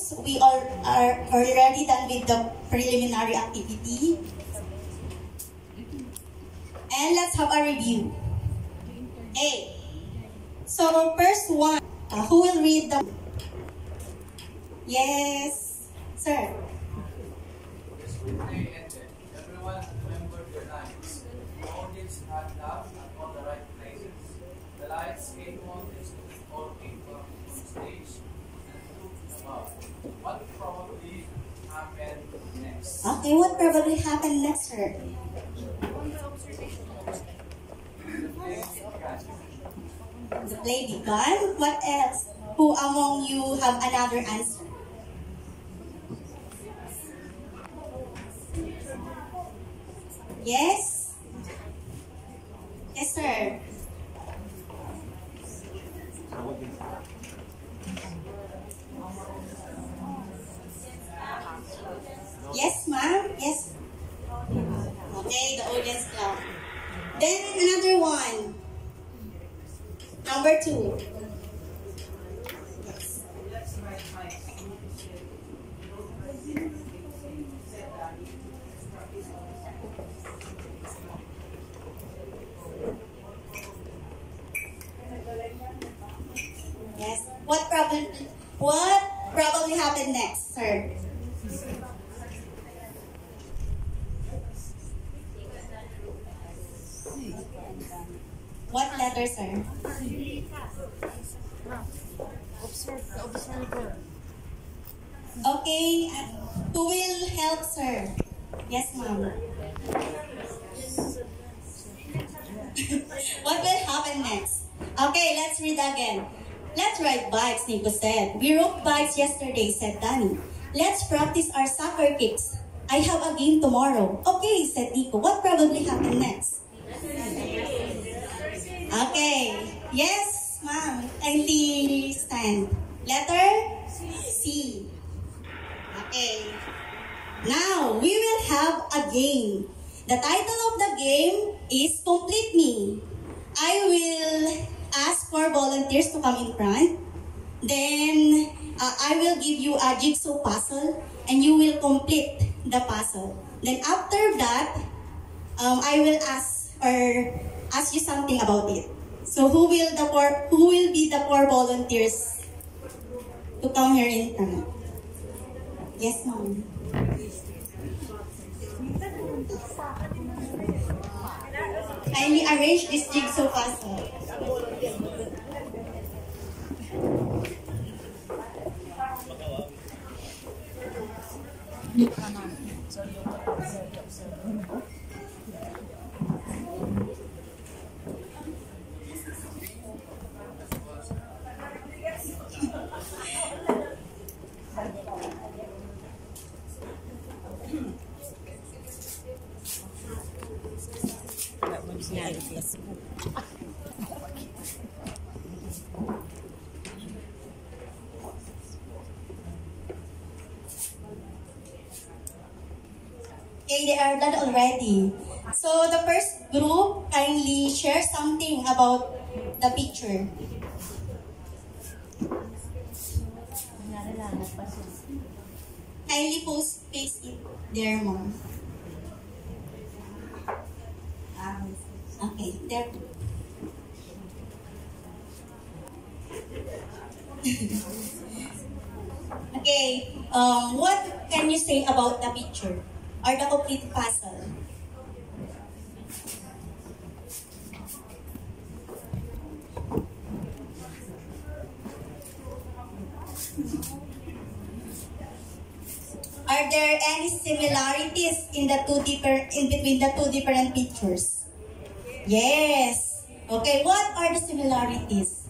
students, we all are already done with the preliminary activity. And let's have a review. A. So first one, who will read the... Yes, sir. This weekday ended. Everyone remembered their lines. The audience had laughed at all the right places. The lights came on and all people on stage and looked about. What probably happened next? Okay, what probably happened next, sir? The play began. What else? Who among you have another answer? Yes? Yes, sir. Yes, ma'am? Yes. Okay, the audience clap. Then another one. Number 2. Yes. What probably happened next, sir? What letter, sir? Okay, who will help, sir? Yes, ma'am. What will happen next? Okay, let's read again. Let's ride bikes, Nico said. We rode bikes yesterday, said Danny. Let's practice our soccer kicks. I have a game tomorrow. Okay, said Nico. What probably happened next? Okay. Yes, ma'am. Kindly stand. Letter C. Okay. Now, we will have a game. The title of the game is Complete Me. I will ask for volunteers to come in front. Then, I will give you a jigsaw puzzle and you will complete the puzzle. Then after that, I will ask you something about it. So who will be the 4 volunteers to come here in front? Yes, ma'am. Kindly arrange this jigsaw puzzle. Okay, they are done already. So the first group, kindly share something about the picture. Kindly paste it there, mom. Okay, there. Okay, what can you say about the picture or the complete puzzle? Are there any similarities in between the 2 different pictures? Yes. Okay, what are the similarities?